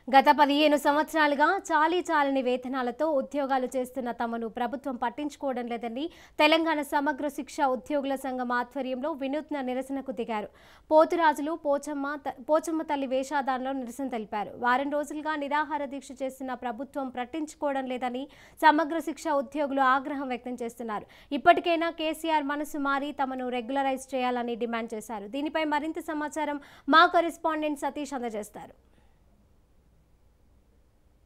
గత 15 సంవత్సరాలుగా చాలీచాలని వేతనాలతో ఉద్యోగాలు చేస్తున్న తమను ప్రభుత్వం పట్టించుకోవడం లేదని తెలంగాణ సమగ్ర శిక్ష ఉద్యోగుల సంఘం ఆధ్వర్యంలో వినూత్న నిరసనకు దిగారు. పోతురాజులు పోచమ్మ తల్లి వేషధారణలో నిరసన తెలిపారు. వారం రోజులుగా నిరాహార దీక్ష చేస్తున్న ప్రభుత్వం పట్టించుకోవడం లేదని సమగ్ర శిక్ష ఉద్యోగులు ఆగ్రహం వ్యక్తం చేస్తున్నారు. ఇప్పటికైనా కేసీఆర్ మనసు మారి తమను రెగ్యులరైజ్ చేయాలని డిమాండ్ చేశారు. దీనిపై మరింత సమాచారం మా కరెస్పాండెంట్ సతీష్ అందజేస్తారు.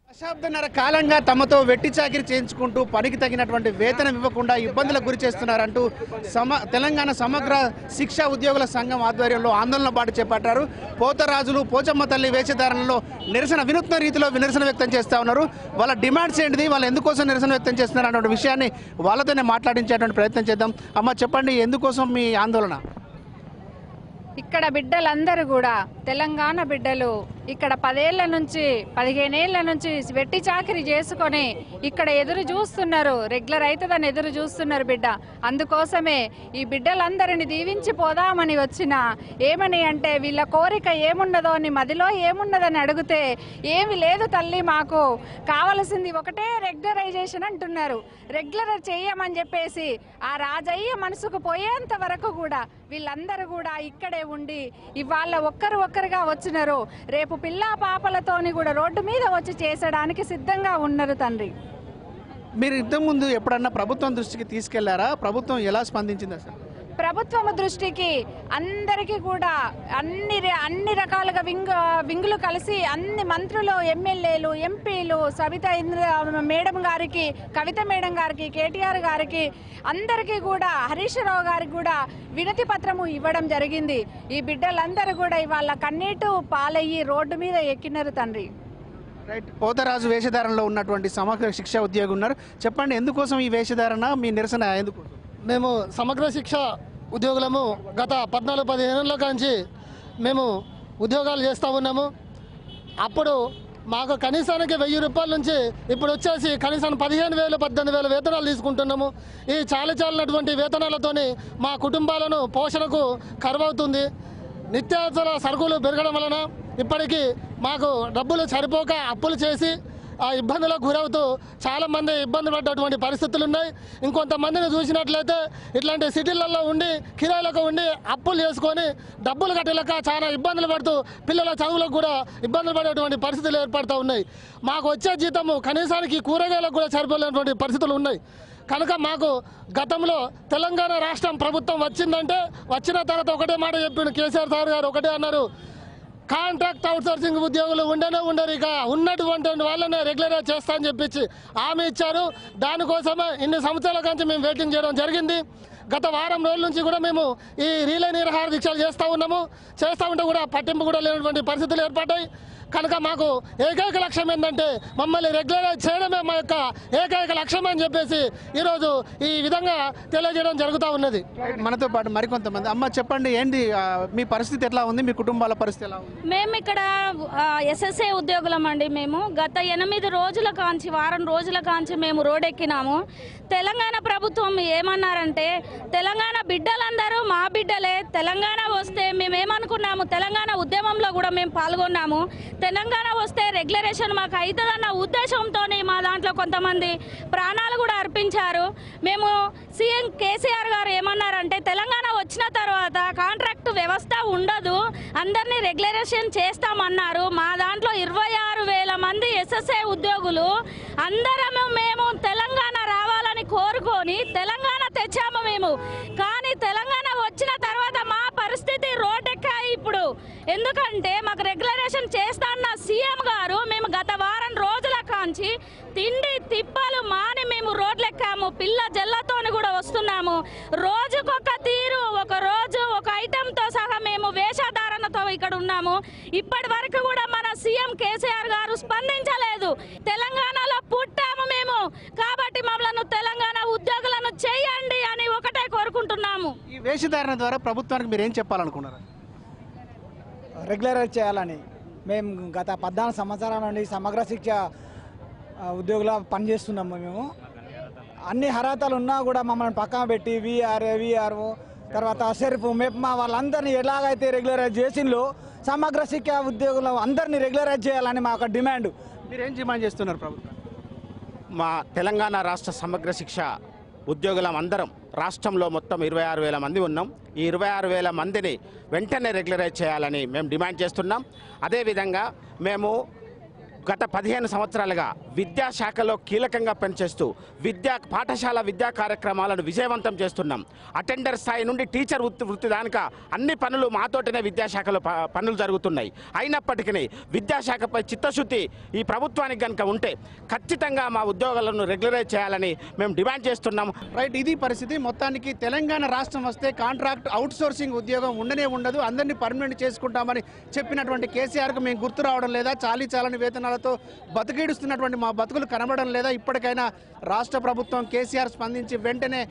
దశాబ్దన్నర కాలంగా తమతో వెట్టి చాకిరి చేయించుకుంటూ పనికి తగినటువంటి వేతనం ఇవ్వకుండా ఇబ్బందులకు గురి చేస్తున్నారంటూ తెలంగాణ సమగ్ర శిక్షా ఉద్యోగుల సంఘం ఆధ్వర్యంలో ఆందోళన బాట చేపట్టారు. పోతరాజులు పోచమ్మ తల్లి వేషధారణలో వినూత్న రీతిలో నిరసన వ్యక్తం చేస్తూ ఉన్నారు. వాళ్ళ డిమాండ్స్ ఏంటిది, వాళ్ళు ఎందుకోసం నిరసన వ్యక్తం చేస్తున్నారు అనే విషయాన్ని వాళ్ళతోనే మాట్లాడించేటువంటి ప్రయత్నం చేద్దాం. అమ్మ చెప్పండి, ఎందుకోసం మీ ఆందోళన? ఇక్కడ బిడ్డలందరూ కూడా తెలంగాణ బిడ్డలు ఇక్కడ 10 ఏళ్ల నుంచి 15 ఏళ్ల నుంచి వెట్టి చాకిరి చేసుకొని ఇక్కడ ఎదురు చూస్తున్నారు, రెగ్యులర్ అవుతుందని ఎదురు చూస్తున్నారు బిడ్డ. అందుకోసమే ఈ బిడ్డలందరిని దీవించి పోదామని వచ్చిన ఏమని అంటే వీళ్ళ కోరిక ఏమున్నదో అని మదిలో ఏమున్నదని అడిగితే ఏమి లేదు తల్లి, మాకు కావలసింది ఒకటే రెగ్యులరైజేషన్ అంటున్నారు. రెగ్యులర్ చేయమని చెప్పేసి ఆ రాజయ్య మనసుకు పోయేంత వరకు కూడా వీళ్ళందరూ కూడా ఇక్కడే ఉండి ఇవాళ ఒక్కరుగా వచ్చినారు. రేపు పిల్లా పాపలతోని కూడా రోడ్డు మీద వచ్చి చేసడానికి సిద్ధంగా ఉన్నారు తండ్రి. మీరు ఇంతకుముందు ఎప్పుడన్నా ప్రభుత్వం దృష్టికి తీసుకెళ్లారా? ప్రభుత్వం ఎలా స్పందించింది అసలు? ప్రభుత్వం దృష్టికి అందరికీ కూడా అన్ని రకాలుగా వింగులు కలిసి అన్ని మంత్రులు, ఎమ్మెల్యేలు, ఎంపీలు, సవితా మేడం గారికి, కవిత మేడం గారికి, కేటీఆర్ గారికి, అందరికీ కూడా హరీష్ రావు గారికి కూడా వినతి పత్రము ఇవ్వడం జరిగింది. ఈ బిడ్డలందరూ కూడా ఇవాళ కన్నీటు పాలయ్యి రోడ్డు మీద ఎక్కినారు తండ్రి. రైట్, పోతరాజు వేషధారణలో ఉన్నటువంటి సమగ్ర శిక్ష ఉద్యోగి ఉన్నారు. చెప్పండి, ఎందుకోసం ఈ వేషధారణ, మీ నిరసన ఎందుకు? మేము సమగ్ర శిక్ష ఉద్యోగులము గత 14-15 ఏళ్ళ నుంచి మేము ఉద్యోగాలు చేస్తూ ఉన్నాము. అప్పుడు మాకు కనీసానికి 1000 రూపాయల నుంచి ఇప్పుడు వచ్చేసి కనీసం 15,000-18,000 వేతనాలు తీసుకుంటున్నాము. ఈ చాలినటువంటి వేతనాలతోని మా కుటుంబాలను పోషణకు కరువవుతుంది. నిత్యావసర సరుకులు పెరగడం వలన ఇప్పటికీ మాకు డబ్బులు సరిపోక అప్పులు చేసి ఆ ఇబ్బందులకు గురవుతూ చాలామంది ఇబ్బంది పడ్డటువంటి పరిస్థితులు ఉన్నాయి. ఇంకొంతమందిని చూసినట్లయితే ఇట్లాంటి సిటీలలో ఉండి కిరాయిలకు ఉండి అప్పులు చేసుకొని డబ్బులు కట్టలేక చాలా ఇబ్బందులు పడుతూ పిల్లల చదువులకు కూడా ఇబ్బందులు పడేటువంటి పరిస్థితులు ఏర్పడుతూ ఉన్నాయి. మాకు వచ్చే జీతము కనీసానికి కూరగాయలకు కూడా సరిపోలేనటువంటి పరిస్థితులు ఉన్నాయి. కనుక మాకు గతంలో తెలంగాణ రాష్ట్రం ప్రభుత్వం వచ్చిందంటే వచ్చిన తర్వాత ఒకటే మాట చెప్పిండు కేసీఆర్ సార్ గారు. ఒకటే అన్నారు, కాంట్రాక్ట్ అవుట్సోర్సింగ్ ఉద్యోగులు ఉండరు, ఇక ఉన్నటువంటి వాళ్ళనే రెగ్యులరైజ్ చేస్తా అని చెప్పించి హామీ ఇచ్చారు. దానికోసమే ఇన్ని సంవత్సరాల నుంచి మేము వెయిటింగ్ చేయడం జరిగింది. గత వారం రోజుల నుంచి కూడా మేము ఈ రీలే నిరాహార దీక్షలు చేస్తూ ఉంటే కూడా పట్టింపు కూడా లేనటువంటి పరిస్థితులు ఏర్పడ్డాయి. కనుక మాకు ఏకైక లక్ష్యం ఏంటంటే మమ్మల్ని రెగ్యులరైజ్ చేయడమే మా యొక్క ఏకైక లక్ష్యం అని చెప్పేసి ఈరోజు ఈ విధంగా తెలియజేయడం జరుగుతూ ఉన్నది. మనతో పాటు మరికొంతమంది. అమ్మ చెప్పండి, ఏంటి మీ పరిస్థితి ఎట్లా ఉంది, మీ కుటుంబాల పరిస్థితి ఎలా ఉంది? మేము ఇక్కడ ఎస్ఎస్ఏ ఉద్యోగులం అండి. మేము గత 8 రోజుల కాంచి వారం రోజుల కాంచి మేము రోడ్డెక్కినాము. తెలంగాణ ప్రభుత్వం ఏమన్నారంటే తెలంగాణ బిడ్డలందరూ మా బిడ్డలే, తెలంగాణ వస్తే మేమేమనుకున్నాము, తెలంగాణ ఉద్యమంలో కూడా మేము పాల్గొన్నాము, తెలంగాణ వస్తే రెగ్యులరేషన్ మాకు అవుతుందన్న ఉద్దేశంతో మా దాంట్లో కొంతమంది ప్రాణాలు కూడా అర్పించారు. మేము సీఎం కేసీఆర్ గారు ఏమన్నారంటే తెలంగాణ వచ్చిన తర్వాత కాంట్రాక్ట్ వ్యవస్థ ఉండదు, అందరినీ రెగ్యులరేషన్ చేస్తామన్నారు. మా దాంట్లో 26,000 మంది ఎస్ఎస్ఏ ఉద్యోగులు అందరము మేము తెలంగాణ రావాలని కోరుకొని తెలంగాణ తెచ్చాము మేము. కానీ తెలంగాణ వచ్చిన తర్వాత మా పరిస్థితి రోడ్డెక్కాయి ఇప్పుడు. ఎందుకంటే మాకు రెగ్యులరేషన్ చేస్తా అన్న సీఎం గారు మేము గత వారం రోజుల కాంచి తిండి తిప్పలు మాని మేము రోడ్లెక్కాము. పిల్ల జల్లతోని కూడా వస్తున్నాము. రోజుకొక తీరు, ఒక రోజు ఒక ఐటెంతో సహా మేము వేషధారణతో ఇక్కడ ఉన్నాము. ఇప్పటి వరకు కూడా మన సీఎం కేసీఆర్ గారు స్పందించలేదు. తెలంగాణలో పుట్టాము మేము, కాబట్టి మమ్మల్ని తెలంగాణ ఉద్యోగులను చేయండి అని ఒకటే కోరుకుంటున్నాము. ఈ వేషధారణ ద్వారా ప్రభుత్వానికి మీరు ఏం చెప్పాలనుకున్నారు? రెగ్యులరైజ్ చేయాలని. మేము గత 14 సంవత్సరాల నుండి సమగ్ర శిక్ష ఉద్యోగుల పనిచేస్తున్నాము. మేము అన్ని అర్హతలు ఉన్నా కూడా మమ్మల్ని పక్కన పెట్టి విఆర్ఓ తర్వాత షెరీఫ్ మెప్మా వాళ్ళందరినీ ఎలాగైతే రెగ్యులరైజ్ చేసిందో సమగ్ర శిక్ష ఉద్యోగులు అందరినీ రెగ్యులరైజ్ చేయాలని మా యొక్క డిమాండ్. మీరేం డిమాండ్ చేస్తున్నారు ప్రభుత్వం? మా తెలంగాణ రాష్ట్ర సమగ్ర శిక్ష ఉద్యోగులం అందరం రాష్ట్రంలో మొత్తం 26,000 మంది ఉన్నాం. ఈ 26,000 మందిని వెంటనే రెగ్యులరైజ్ చేయాలని మేము డిమాండ్ చేస్తున్నాం. అదేవిధంగా మేము గత 15 సంవత్సరాలుగా విద్యాశాఖలో కీలకంగా పనిచేస్తూ పాఠశాల విద్యా కార్యక్రమాలను విజయవంతం చేస్తున్నాం. అటెండర్ స్థాయి నుండి టీచర్ వృత్తి దానిక అన్ని పనులు మాతోటనే విద్యాశాఖలో పనులు జరుగుతున్నాయి. అయినప్పటికీ విద్యాశాఖపై చిత్తశుద్ధి ఈ ప్రభుత్వానికి కనుక ఉంటే ఖచ్చితంగా మా ఉద్యోగాలను రెగ్యులరైజ్ చేయాలని మేము డిమాండ్ చేస్తున్నాం. రైట్, ఇది పరిస్థితి. మొత్తానికి తెలంగాణ రాష్ట్రం వస్తే కాంట్రాక్ట్ అవుట్సోర్సింగ్ ఉద్యోగం ఉండనే ఉండదు, అందరినీ పర్మనెంట్ చేసుకుంటామని చెప్పినటువంటి కేసీఆర్కు మేము గుర్తు రావడం లేదా? చాలని వేతనాలతో బతికేడుస్తున్నటువంటి మా బతుకులు కనబడడం లేదా? ఇప్పటికైనా రాష్ట్ర ప్రభుత్వం కేసీఆర్ స్పందించి వెంటనే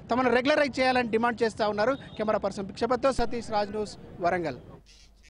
తమను రెగ్యులరైజ్ చేయాలని డిమాండ్ చేస్తూ ఉన్నారు. కెమెరా పర్సన్ భిక్షపతితో సతీష్, రాజ్ న్యూస్, వరంగల్.